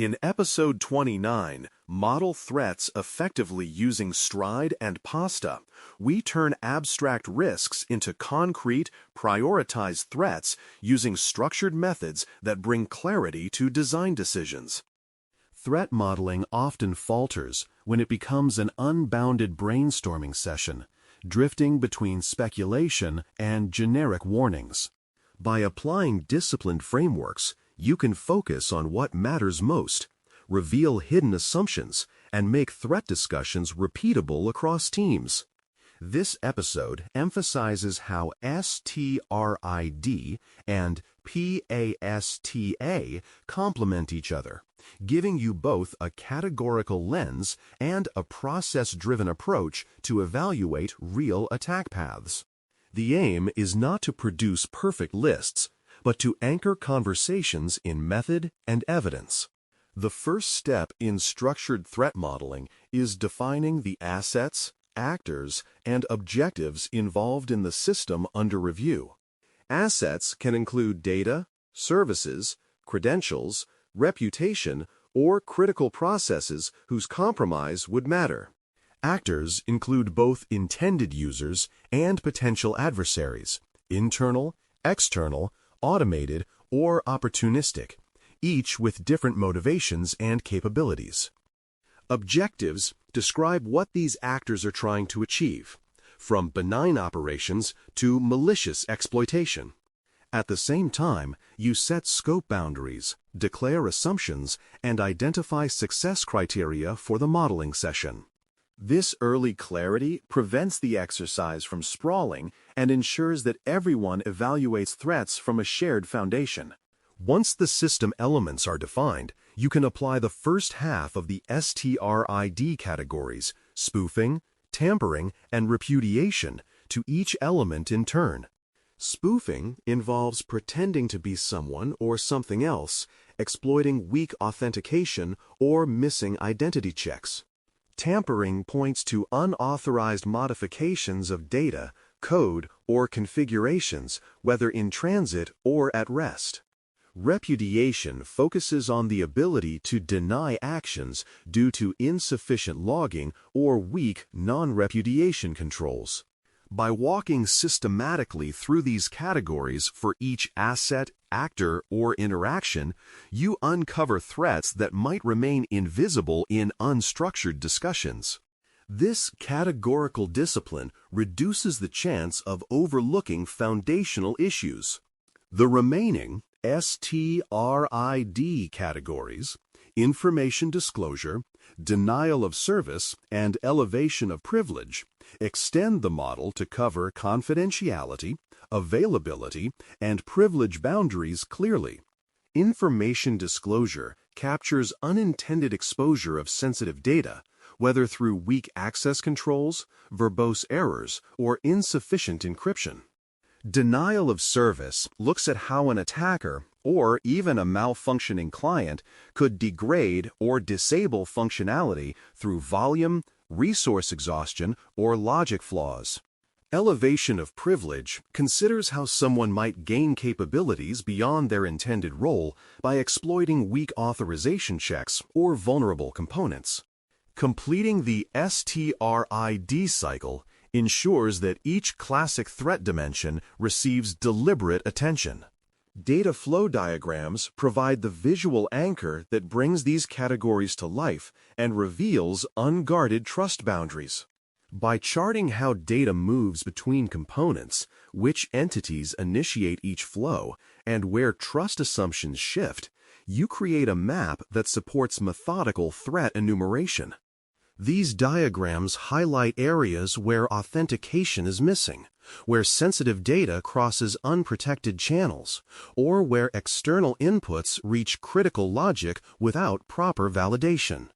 In episode 29, Model Threats Effectively Using Stride and PASTA, we turn abstract risks into concrete, prioritized threats using structured methods that bring clarity to design decisions. Threat modeling often falters when it becomes an unbounded brainstorming session, drifting between speculation and generic warnings. By applying disciplined frameworks, you can focus on what matters most, reveal hidden assumptions, and make threat discussions repeatable across teams. This episode emphasizes how STRID and PASTA complement each other, giving you both a categorical lens and a process-driven approach to evaluate real attack paths. The aim is not to produce perfect lists, but to anchor conversations in method and evidence. The first step in structured threat modeling is defining the assets, actors, and objectives involved in the system under review. Assets can include data, services, credentials, reputation, or critical processes whose compromise would matter. Actors include both intended users and potential adversaries, internal, external, automated, or opportunistic, each with different motivations and capabilities. Objectives describe what these actors are trying to achieve, from benign operations to malicious exploitation. At the same time, you set scope boundaries, declare assumptions, and identify success criteria for the modeling session. This early clarity prevents the exercise from sprawling and ensures that everyone evaluates threats from a shared foundation. Once the system elements are defined, you can apply the first half of the STRID categories, spoofing, tampering, and repudiation, to each element in turn. Spoofing involves pretending to be someone or something else, exploiting weak authentication, or missing identity checks. Tampering points to unauthorized modifications of data, code, or configurations, whether in transit or at rest. Repudiation focuses on the ability to deny actions due to insufficient logging or weak non-repudiation controls. By walking systematically through these categories for each asset, actor, or interaction, you uncover threats that might remain invisible in unstructured discussions. This categorical discipline reduces the chance of overlooking foundational issues. The remaining STRID categories, information disclosure, denial of service, and elevation of privilege, extend the model to cover confidentiality, availability, and privilege boundaries clearly. Information disclosure captures unintended exposure of sensitive data, whether through weak access controls, verbose errors, or insufficient encryption. Denial of service looks at how an attacker, or even a malfunctioning client, could degrade or disable functionality through volume, resource exhaustion, or logic flaws. Elevation of privilege considers how someone might gain capabilities beyond their intended role by exploiting weak authorization checks or vulnerable components. Completing the STRID cycle ensures that each classic threat dimension receives deliberate attention. Data flow diagrams provide the visual anchor that brings these categories to life and reveals unguarded trust boundaries. By charting how data moves between components, which entities initiate each flow, and where trust assumptions shift, you create a map that supports methodical threat enumeration. These diagrams highlight areas where authentication is missing, where sensitive data crosses unprotected channels, or where external inputs reach critical logic without proper validation.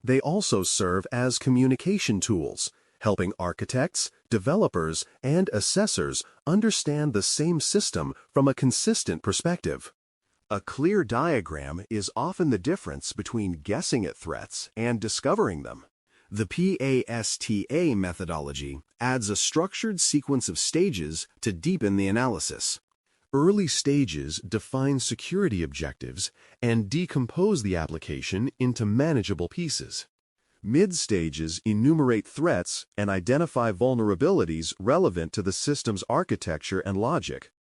They also serve as communication tools, helping architects, developers, and assessors understand the same system from a consistent perspective. A clear diagram is often the difference between guessing at threats and discovering them. The PASTA methodology adds a structured sequence of stages to deepen the analysis. Early stages define security objectives and decompose the application into manageable pieces. Mid-stages enumerate threats and identify vulnerabilities relevant to the system's architecture and logic.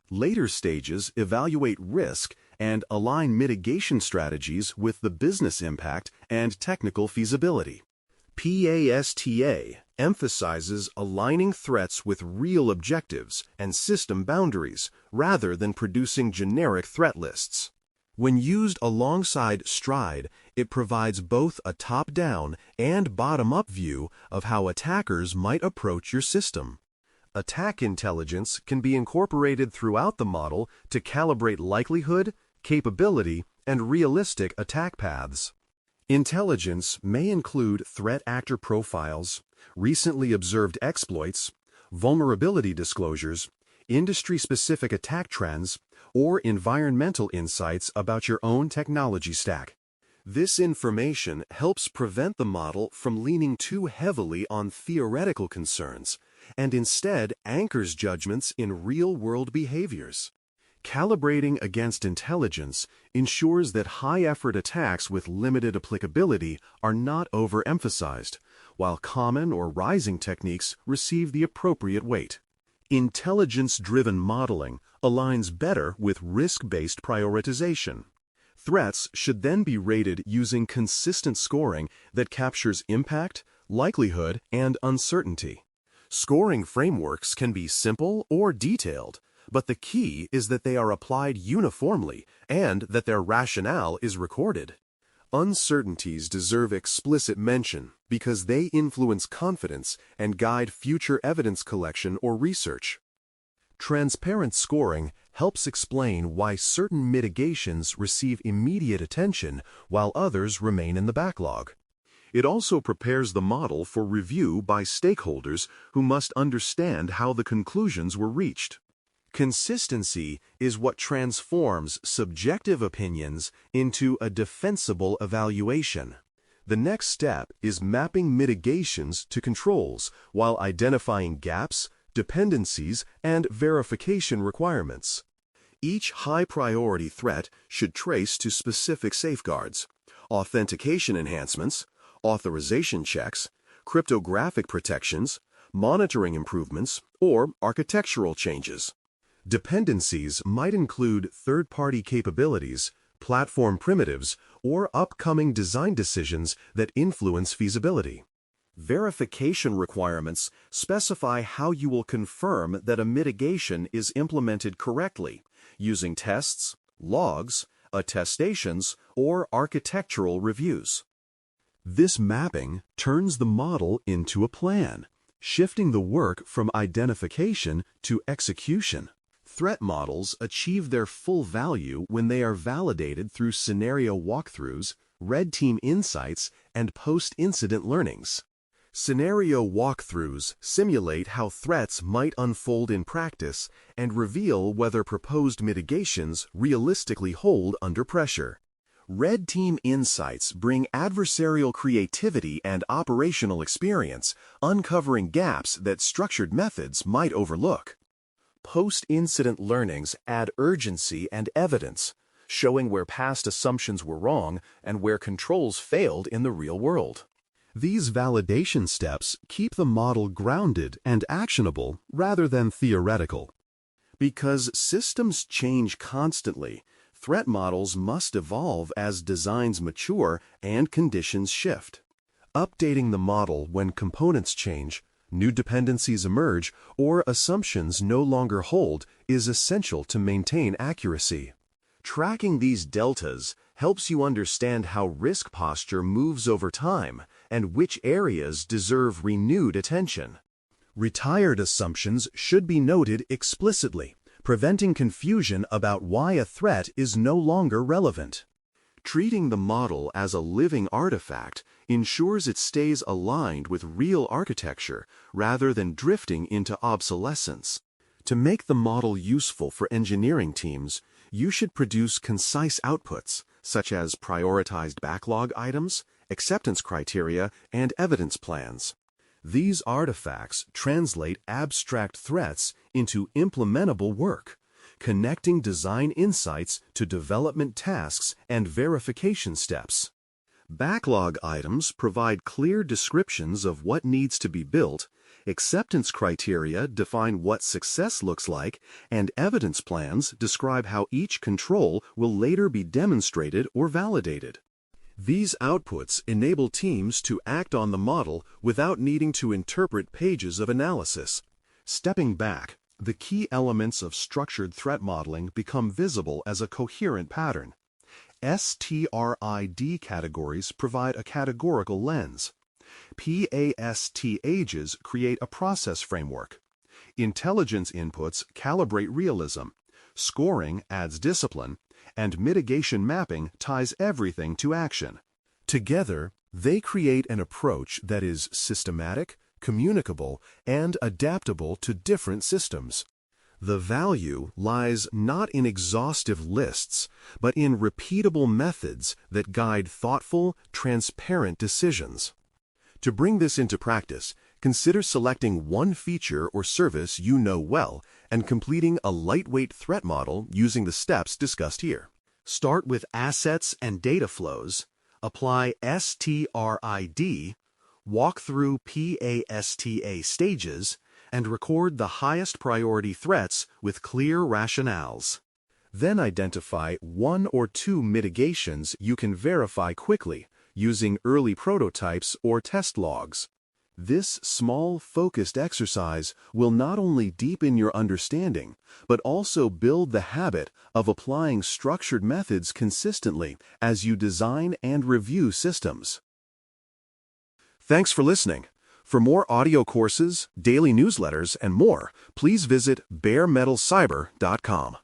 Later stages evaluate risk and align mitigation strategies with the business impact and technical feasibility. PASTA emphasizes aligning threats with real objectives and system boundaries rather than producing generic threat lists. When used alongside STRIDE, it provides both a top-down and bottom-up view of how attackers might approach your system. Attack intelligence can be incorporated throughout the model to calibrate likelihood, capability, and realistic attack paths. Intelligence may include threat actor profiles, recently observed exploits, vulnerability disclosures, industry-specific attack trends, or environmental insights about your own technology stack. This information helps prevent the model from leaning too heavily on theoretical concerns and instead anchors judgments in real-world behaviors. Calibrating against intelligence ensures that high-effort attacks with limited applicability are not overemphasized, while common or rising techniques receive the appropriate weight. Intelligence-driven modeling aligns better with risk-based prioritization. Threats should then be rated using consistent scoring that captures impact, likelihood, and uncertainty. Scoring frameworks can be simple or detailed, but the key is that they are applied uniformly and that their rationale is recorded. Uncertainties deserve explicit mention because they influence confidence and guide future evidence collection or research. Transparent scoring helps explain why certain mitigations receive immediate attention while others remain in the backlog. It also prepares the model for review by stakeholders who must understand how the conclusions were reached. Consistency is what transforms subjective opinions into a defensible evaluation. The next step is mapping mitigations to controls while identifying gaps, dependencies, and verification requirements. Each high-priority threat should trace to specific safeguards, authentication enhancements, authorization checks, cryptographic protections, monitoring improvements, or architectural changes. Dependencies might include third-party capabilities, platform primitives, or upcoming design decisions that influence feasibility. Verification requirements specify how you will confirm that a mitigation is implemented correctly, using tests, logs, attestations, or architectural reviews. This mapping turns the model into a plan, shifting the work from identification to execution. Threat models achieve their full value when they are validated through scenario walkthroughs, red team insights, and post-incident learnings. Scenario walkthroughs simulate how threats might unfold in practice and reveal whether proposed mitigations realistically hold under pressure. Red team insights bring adversarial creativity and operational experience, uncovering gaps that structured methods might overlook. Post-incident learnings add urgency and evidence, showing where past assumptions were wrong and where controls failed in the real world. These validation steps keep the model grounded and actionable rather than theoretical. Because systems change constantly, threat models must evolve as designs mature and conditions shift. Updating the model when components change, new dependencies emerge, or assumptions no longer hold is essential to maintain accuracy. Tracking these deltas helps you understand how risk posture moves over time and which areas deserve renewed attention. Retired assumptions should be noted explicitly, preventing confusion about why a threat is no longer relevant. Treating the model as a living artifact ensures it stays aligned with real architecture rather than drifting into obsolescence. To make the model useful for engineering teams, you should produce concise outputs, such as prioritized backlog items, acceptance criteria, and evidence plans. These artifacts translate abstract threats into implementable work, connecting design insights to development tasks and verification steps. Backlog items provide clear descriptions of what needs to be built, acceptance criteria define what success looks like, and evidence plans describe how each control will later be demonstrated or validated. These outputs enable teams to act on the model without needing to interpret pages of analysis. Stepping back, the key elements of structured threat modeling become visible as a coherent pattern. STRID categories provide a categorical lens. PAST ages create a process framework. Intelligence inputs calibrate realism. Scoring adds discipline. And mitigation mapping ties everything to action. Together, they create an approach that is systematic, communicable, and adaptable to different systems. The value lies not in exhaustive lists, but in repeatable methods that guide thoughtful, transparent decisions. To bring this into practice, consider selecting one feature or service you know well and completing a lightweight threat model using the steps discussed here. Start with assets and data flows, apply STRID, walk through PASTA stages, and record the highest priority threats with clear rationales. Then identify one or two mitigations you can verify quickly using early prototypes or test logs. This small, focused exercise will not only deepen your understanding, but also build the habit of applying structured methods consistently as you design and review systems. Thanks for listening. For more audio courses, daily newsletters, and more, please visit baremetalcyber.com.